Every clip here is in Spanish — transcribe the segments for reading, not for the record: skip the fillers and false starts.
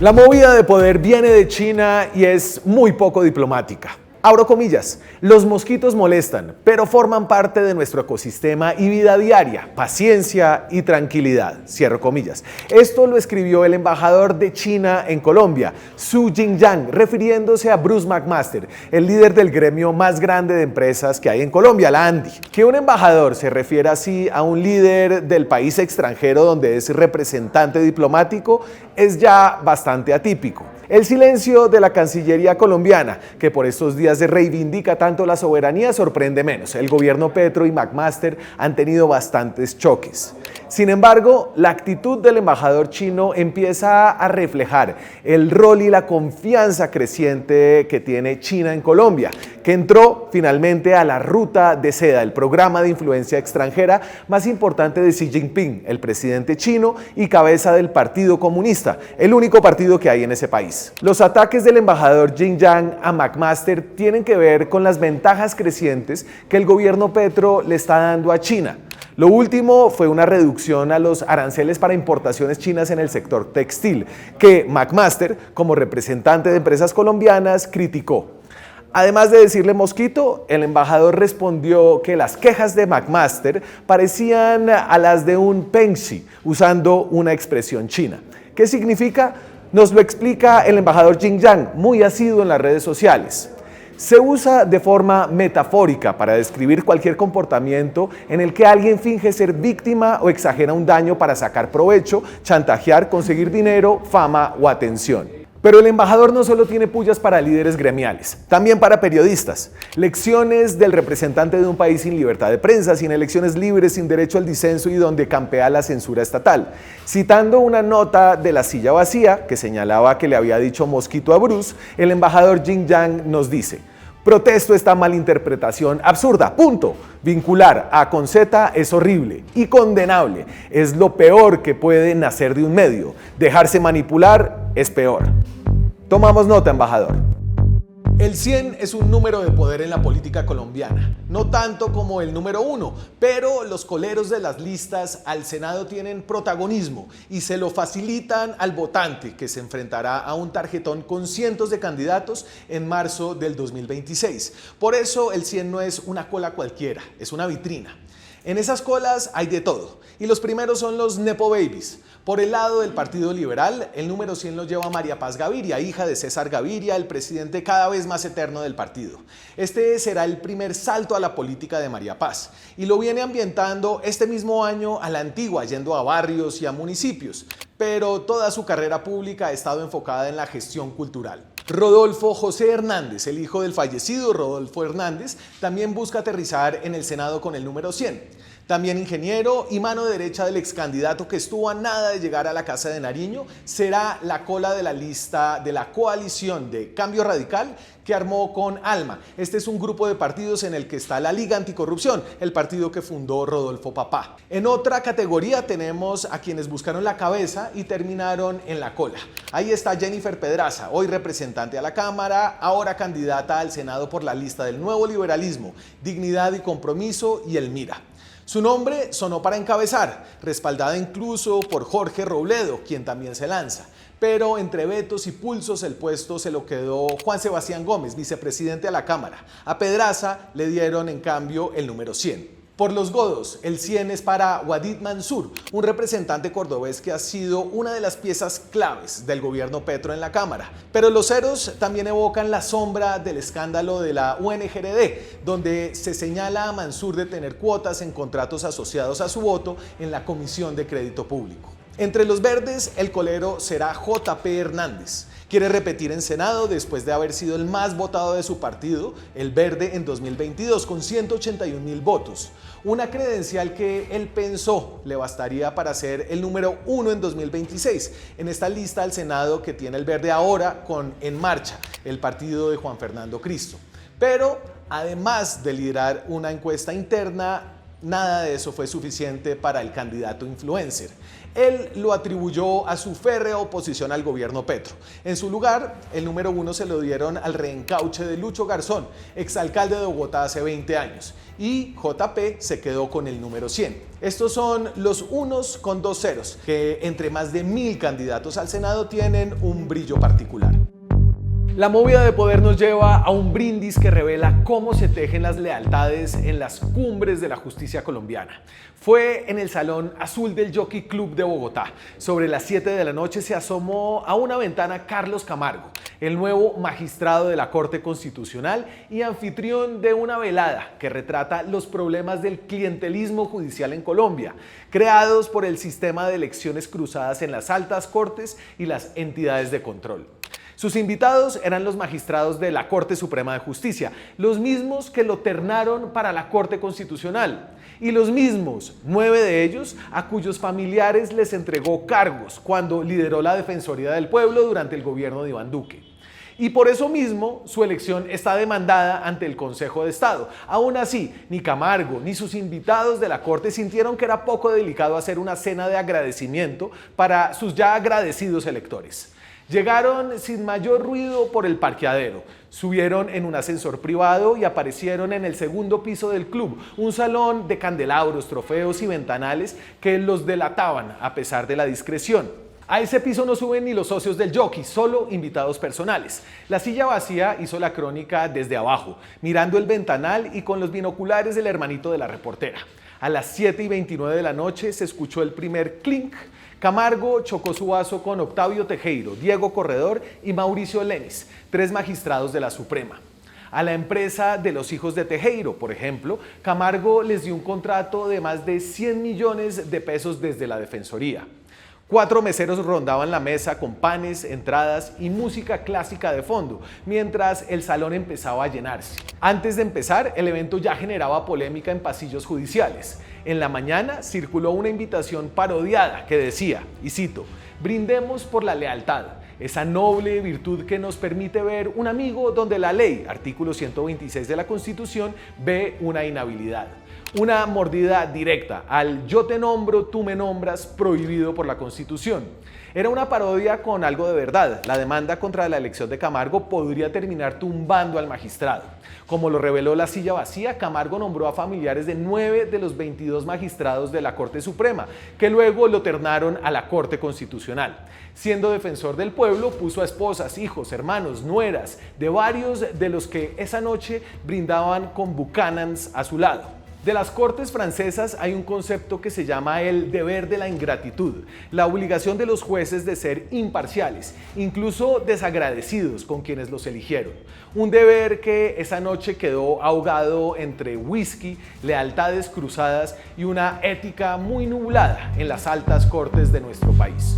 La movida de poder viene de China y es muy poco diplomática. Abro comillas, los mosquitos molestan, pero forman parte de nuestro ecosistema y vida diaria, paciencia y tranquilidad, cierro comillas. Esto lo escribió el embajador de China en Colombia, Zhu Jingyang, refiriéndose a Bruce McMaster, el líder del gremio más grande de empresas que hay en Colombia, la ANDI. Que un embajador se refiera así a un líder del país extranjero donde es representante diplomático es ya bastante atípico. El silencio de la Cancillería colombiana, que por estos días reivindica tanto la soberanía, sorprende menos. El gobierno Petro y McMaster han tenido bastantes choques. Sin embargo, la actitud del embajador chino empieza a reflejar el rol y la confianza creciente que tiene China en Colombia, que entró finalmente a la ruta de seda, el programa de influencia extranjera más importante de Xi Jinping, el presidente chino y cabeza del Partido Comunista, el único partido que hay en ese país. Los ataques del embajador Jingyang a McMaster tienen que ver con las ventajas crecientes que el gobierno Petro le está dando a China. Lo último fue una reducción a los aranceles para importaciones chinas en el sector textil, que McMaster, como representante de empresas colombianas, criticó. Además de decirle mosquito, el embajador respondió que las quejas de McMaster parecían a las de un pengxi, usando una expresión china. ¿Qué significa? Nos lo explica el embajador Jingyang, muy asiduo en las redes sociales. Se usa de forma metafórica para describir cualquier comportamiento en el que alguien finge ser víctima o exagera un daño para sacar provecho, chantajear, conseguir dinero, fama o atención. Pero el embajador no solo tiene pullas para líderes gremiales, también para periodistas. Lecciones del representante de un país sin libertad de prensa, sin elecciones libres, sin derecho al disenso y donde campea la censura estatal. Citando una nota de La Silla Vacía, que señalaba que le había dicho mosquito a Bruce, el embajador Jingyang nos dice: protesto esta malinterpretación absurda, punto. Vincular A con Z es horrible y condenable. Es lo peor que puede nacer de un medio. Dejarse manipular es peor. Tomamos nota, embajador. El 100 es un número de poder en la política colombiana, no tanto como el número 1, pero los coleros de las listas al Senado tienen protagonismo y se lo facilitan al votante que se enfrentará a un tarjetón con cientos de candidatos en marzo del 2026. Por eso el 100 no es una cola cualquiera, es una vitrina. En esas colas hay de todo, y los primeros son los Nepo Babies. Por el lado del Partido Liberal, el número 100 lo lleva María Paz Gaviria, hija de César Gaviria, el presidente cada vez más eterno del partido. Este será el primer salto a la política de María Paz, y lo viene ambientando este mismo año a la antigua, yendo a barrios y a municipios, pero toda su carrera pública ha estado enfocada en la gestión cultural. Rodolfo José Hernández, el hijo del fallecido Rodolfo Hernández, también busca aterrizar en el Senado con el número 100. También ingeniero y mano derecha del ex candidato que estuvo a nada de llegar a la Casa de Nariño, será la cola de la lista de la coalición de Cambio Radical que armó con Alma. Este es un grupo de partidos en el que está la Liga Anticorrupción, el partido que fundó Rodolfo Papá. En otra categoría tenemos a quienes buscaron la cabeza y terminaron en la cola. Ahí está Jennifer Pedraza, hoy representante a la Cámara, ahora candidata al Senado por la lista del Nuevo Liberalismo, Dignidad y Compromiso y El Mira. Su nombre sonó para encabezar, respaldada incluso por Jorge Robledo, quien también se lanza. Pero entre vetos y pulsos el puesto se lo quedó Juan Sebastián Gómez, vicepresidente a la Cámara. A Pedraza le dieron en cambio el número 100. Por los godos, el 100 es para Wadid Mansur, un representante cordobés que ha sido una de las piezas claves del gobierno Petro en la Cámara. Pero los ceros también evocan la sombra del escándalo de la UNGRD, donde se señala a Mansur de tener cuotas en contratos asociados a su voto en la Comisión de Crédito Público. Entre los verdes, el colero será JP Hernández. Quiere repetir en Senado después de haber sido el más votado de su partido, el Verde, en 2022, con 181.000 votos. Una credencial que él pensó le bastaría para ser el número 1 en 2026, en esta lista al Senado que tiene el Verde ahora con En Marcha, el partido de Juan Fernando Cristo. Pero además de liderar una encuesta interna, Nada de eso fue suficiente para el candidato influencer. Él lo atribuyó a su férrea oposición al gobierno Petro. En su lugar, el número 1 se lo dieron al reencauche de Lucho Garzón, exalcalde de Bogotá hace 20 años. Y JP se quedó con el número 100. Estos son los unos con 2 ceros, que entre más de 1000 candidatos al Senado tienen un brillo particular. La movida de poder nos lleva a un brindis que revela cómo se tejen las lealtades en las cumbres de la justicia colombiana. Fue en el Salón Azul del Jockey Club de Bogotá. Sobre las 7 de la noche se asomó a una ventana Carlos Camargo, el nuevo magistrado de la Corte Constitucional y anfitrión de una velada que retrata los problemas del clientelismo judicial en Colombia, creados por el sistema de elecciones cruzadas en las altas cortes y las entidades de control. Sus invitados eran los magistrados de la Corte Suprema de Justicia, los mismos que lo ternaron para la Corte Constitucional, y los mismos, 9 de ellos, a cuyos familiares les entregó cargos cuando lideró la Defensoría del Pueblo durante el gobierno de Iván Duque. Y por eso mismo su elección está demandada ante el Consejo de Estado. Aún así, ni Camargo ni sus invitados de la Corte sintieron que era poco delicado hacer una cena de agradecimiento para sus ya agradecidos electores. Llegaron sin mayor ruido por el parqueadero, subieron en un ascensor privado y aparecieron en el segundo piso del club, un salón de candelabros, trofeos y ventanales que los delataban a pesar de la discreción. A ese piso no suben ni los socios del jockey, solo invitados personales. La silla vacía hizo la crónica desde abajo, mirando el ventanal y con los binoculares del hermanito de la reportera. A las 7:29 de la noche se escuchó el primer clink. Camargo chocó su vaso con Octavio Tejero, Diego Corredor y Mauricio Lenis, 3 magistrados de la Suprema. A la empresa de los hijos de Tejero, por ejemplo, Camargo les dio un contrato de más de 100 millones de pesos desde la Defensoría. 4 meseros rondaban la mesa con panes, entradas y música clásica de fondo, mientras el salón empezaba a llenarse. Antes de empezar, el evento ya generaba polémica en pasillos judiciales. En la mañana circuló una invitación parodiada que decía, y cito, «Brindemos por la lealtad, esa noble virtud que nos permite ver un amigo donde la ley, artículo 126 de la Constitución, ve una inhabilidad». Una mordida directa al yo te nombro, tú me nombras, prohibido por la Constitución. Era una parodia con algo de verdad. La demanda contra la elección de Camargo podría terminar tumbando al magistrado. Como lo reveló La Silla Vacía, Camargo nombró a familiares de 9 de los 22 magistrados de la Corte Suprema, que luego lo ternaron a la Corte Constitucional. Siendo defensor del pueblo, puso a esposas, hijos, hermanos, nueras, de varios de los que esa noche brindaban con Buchanans a su lado. De las Cortes francesas hay un concepto que se llama el deber de la ingratitud, la obligación de los jueces de ser imparciales, incluso desagradecidos con quienes los eligieron. Un deber que esa noche quedó ahogado entre whisky, lealtades cruzadas y una ética muy nublada en las altas cortes de nuestro país.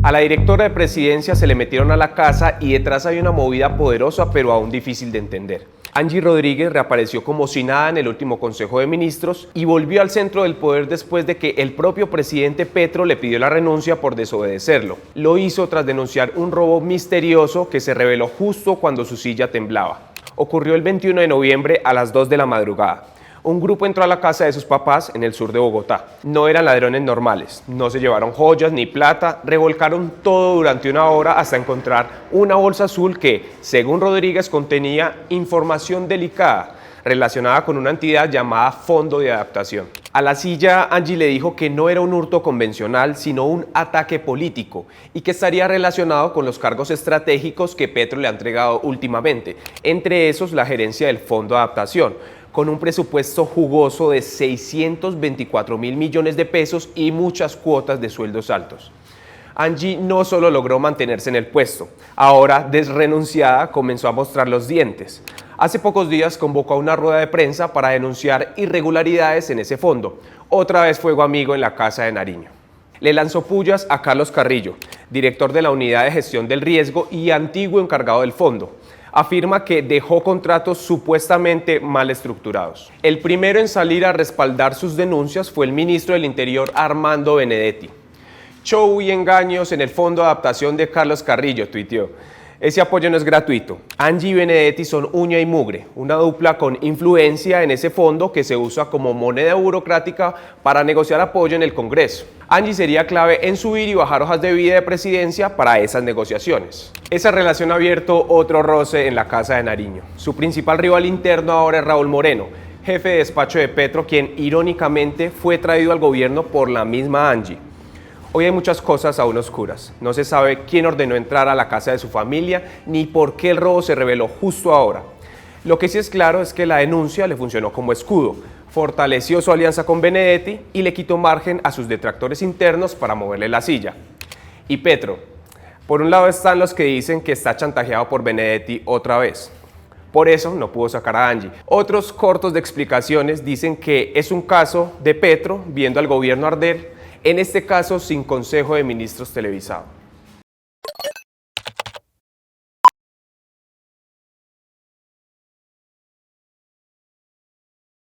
A la directora de presidencia se le metieron a la casa y detrás hay una movida poderosa pero aún difícil de entender. Angie Rodríguez reapareció como si nada en el último Consejo de Ministros y volvió al centro del poder después de que el propio presidente Petro le pidió la renuncia por desobedecerlo. Lo hizo tras denunciar un robo misterioso que se reveló justo cuando su silla temblaba. Ocurrió el 21 de noviembre a las 2 de la madrugada. Un grupo entró a la casa de sus papás en el sur de Bogotá. No eran ladrones normales, no se llevaron joyas ni plata, revolcaron todo durante una hora hasta encontrar una bolsa azul que, según Rodríguez, contenía información delicada relacionada con una entidad llamada Fondo de Adaptación. A la silla, Angie le dijo que no era un hurto convencional, sino un ataque político y que estaría relacionado con los cargos estratégicos que Petro le ha entregado últimamente, entre esos la gerencia del Fondo de Adaptación, con un presupuesto jugoso de 624.000 millones de pesos y muchas cuotas de sueldos altos. Angie no solo logró mantenerse en el puesto, ahora desrenunciada comenzó a mostrar los dientes. Hace pocos días convocó a una rueda de prensa para denunciar irregularidades en ese fondo. Otra vez fuego amigo en la Casa de Nariño. Le lanzó pullas a Carlos Carrillo, director de la Unidad de Gestión del Riesgo y antiguo encargado del fondo. Afirma que dejó contratos supuestamente mal estructurados. El primero en salir a respaldar sus denuncias fue el ministro del Interior Armando Benedetti. Show y engaños en el Fondo de Adaptación de Carlos Carrillo, tuiteó. Ese apoyo no es gratuito. Angie y Benedetti son uña y mugre, una dupla con influencia en ese fondo que se usa como moneda burocrática para negociar apoyo en el Congreso. Angie sería clave en subir y bajar hojas de vida de presidencia para esas negociaciones. Esa relación ha abierto otro roce en la Casa de Nariño. Su principal rival interno ahora es Raúl Moreno, jefe de despacho de Petro, quien irónicamente fue traído al gobierno por la misma Angie. Hoy hay muchas cosas aún oscuras. No se sabe quién ordenó entrar a la casa de su familia ni por qué el robo se reveló justo ahora. Lo que sí es claro es que la denuncia le funcionó como escudo, fortaleció su alianza con Benedetti y le quitó margen a sus detractores internos para moverle la silla. Y Petro, por un lado están los que dicen que está chantajeado por Benedetti otra vez. Por eso no pudo sacar a Angie. Otros cortos de explicaciones dicen que es un caso de Petro viendo al gobierno arder, en este caso sin Consejo de Ministros televisado.